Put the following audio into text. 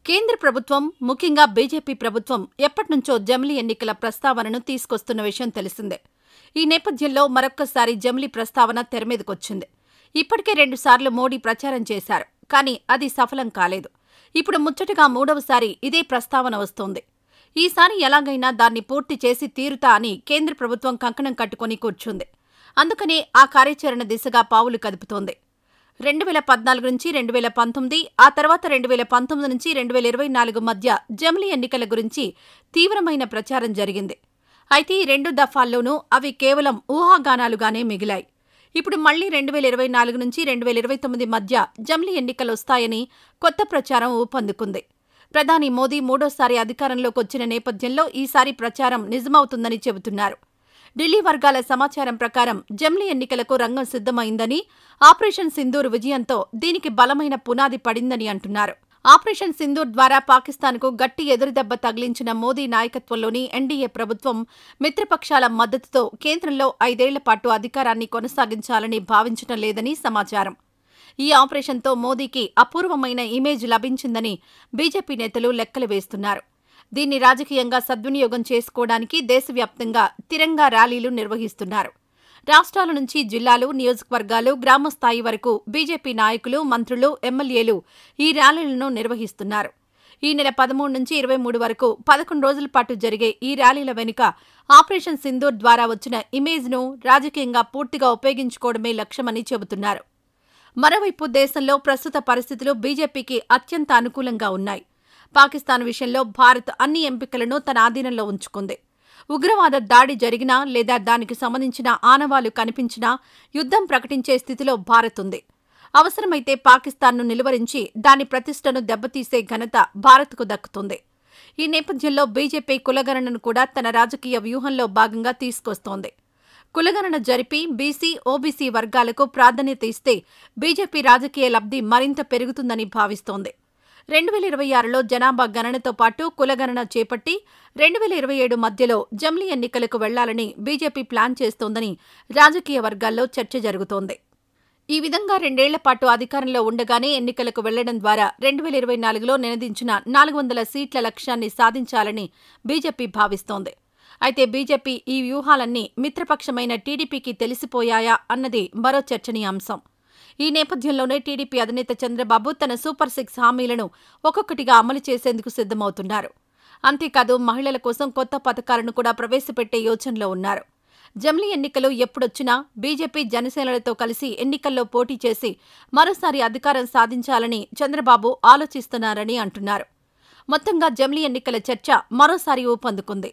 కేంద్ర ప్రభుత్వం, ముఖ్యంగా బీజేపీ ప్రభుత్వం ఎప్పటినుంచో జమిలీ ఎన్నికల ప్రస్తావనను తీసుకొస్తున్న విషయం తెలిసిందే. ఈ నేపథ్యంలో మరొక్కసారి జమిలీ ప్రస్తావన తెరమీదకొచ్చింది. ఇప్పటికే 2 సార్లు మోడీ ప్రచారం చేశారు. కానీ అది సఫలం కాలేదు. ఇప్పుడు ముచ్చటగా 3వసారి ఇదే ప్రస్తావన వస్తోంది. ఈసారి ఎలాగైనా దాన్ని పూర్తి చేసి తీరుతా అని కేంద్ర ప్రభుత్వం కంకణం కట్టుకుని కూర్చుంది. అందుకనే ఆ కార్యాచరణ దిశగా పావులు కదుపుతోంది. 2014 నుంచి 2019, ఆ తర్వాత 2019 నుంచి 2024 మధ్య జమిలీ ఎన్నికల గురించి తీవ్రమైన ప్రచారం జరిగింది. అయితే ఈ 2 దఫాల్లోనూ అవి కేవలం ఊహాగానాలుగానే మిగిలాయి. ఇప్పుడు మళ్లీ 2024 నుంచి 2029 మధ్య జమిలీ ఎన్నికలొస్తాయని కొత్త ప్రచారం ఊపందుకుంది. ప్రధాని మోదీ 3వసారి అధికారంలోకి వచ్చిన నేపథ్యంలో ఈసారి ప్రచారం నిజమవుతుందని చెబుతున్నారు. ఢిల్లీ వర్గాల సమాచారం ప్రకారం జమిలీ ఎన్నికలకు రంగం సిద్ధమైందని, ఆపరేషన్ సింధూర్ విజయంతో దీనికి బలమైన పునాది పడిందని అంటున్నారు. ఆపరేషన్ సింధూర్ ద్వారా పాకిస్తాన్కు గట్టి ఎదురుదెబ్బ తగిలించిన మోదీ నాయకత్వంలోని ఎన్డీఏ ప్రభుత్వం మిత్రపక్షాల మద్దతుతో కేంద్రంలో 5 ఏళ్ల పాటు అధికారాన్ని కొనసాగించాలని భావించడం లేదని సమాచారం. ఈ ఆపరేషన్తో మోదీకి అపూర్వమైన ఇమేజ్ లభించిందని బీజేపీ నేతలు లెక్కలు వేస్తున్నారు. దీన్ని రాజకీయంగా సద్వినియోగం చేసుకోవడానికి దేశవ్యాప్తంగా తిరంగా ర్యాలీలు నిర్వహిస్తున్నారు. రాష్ట్రాల నుంచి జిల్లాలు, నియోజకవర్గాలు, గ్రామస్థాయి వరకు బీజేపీ నాయకులు, మంత్రులు, ఎమ్మెల్యేలు ఈ ర్యాలీలను నిర్వహిస్తున్నారు. ఈ నెల 13 నుంచి 23 వరకు 11 రోజుల పాటు జరిగే ఈ ర్యాలీల వెనుక ఆపరేషన్ సింధూర్ ద్వారా వచ్చిన ఇమేజ్ను రాజకీయంగా పూర్తిగా ఉపయోగించుకోవడమే లక్ష్యమని చెబుతున్నారు. మరోవైపు దేశంలో ప్రస్తుత పరిస్థితులు బీజేపీకి అత్యంత అనుకూలంగా ఉన్నాయి. పాకిస్తాన్ విషయంలో భారత్ అన్ని ఎంపికలను తన ఆధీనంలో ఉంచుకుంది. ఉగ్రవాద దాడి జరిగినా లేదా దానికి సంబంధించిన ఆనవాలు కనిపించినా యుద్ధం ప్రకటించే స్థితిలో భారత్ ఉంది. అవసరమైతే పాకిస్తాన్ను నిలువరించి దాని ప్రతిష్టను దెబ్బతీసే ఘనత భారత్కు దక్కుతుంది. ఈ నేపథ్యంలో బీజేపీ కులగణనను కూడా తన రాజకీయ వ్యూహంలో భాగంగా తీసుకొస్తోంది. కులగణన జరిపి బీసీ, ఓబీసీ వర్గాలకు ప్రాధాన్యత ఇస్తే బీజేపీ రాజకీయ లబ్ధి మరింత పెరుగుతుందని భావిస్తోంది. 2026లో జనాభా గణనతో పాటు కులగణన చేపట్టి 2027 మధ్యలో జమిలీ ఎన్నికలకు వెళ్లాలని బీజేపీ ప్లాన్ చేస్తోందని రాజకీయ వర్గాల్లో చర్చ జరుగుతోంది. ఈ విధంగా 2 ఏళ్ల పాటు అధికారంలో ఉండగానే ఎన్నికలకు వెళ్లడం ద్వారా 2024లో నినదించిన 400 సీట్ల లక్ష్యాన్ని సాధించాలని బీజేపీ భావిస్తోంది. అయితే బీజేపీ ఈ వ్యూహాలన్నీ మిత్రపక్షమైన టీడీపీకి తెలిసిపోయాయా అన్నది మరో చర్చనీయాంశం. ఈ నేపథ్యంలోనే టీడీపీ అధినేత చంద్రబాబు తన సూపర్ 6 హామీలను ఒక్కొక్కటిగా అమలు చేసేందుకు సిద్ధమవుతున్నారు. అంతేకాదు మహిళల కోసం కొత్త పథకాలను కూడా ప్రవేశపెట్టే యోచనలో ఉన్నారు. జమిలీ ఎన్నికలు ఎప్పుడొచ్చినా బీజేపీ, జనసేనలతో కలిసి ఎన్నికల్లో పోటీ చేసి మరోసారి అధికారం సాధించాలని చంద్రబాబు ఆలోచిస్తున్నారని అంటున్నారు. మొత్తంగా జమిలీ ఎన్నికల చర్చ మరోసారి ఊపందుకుంది.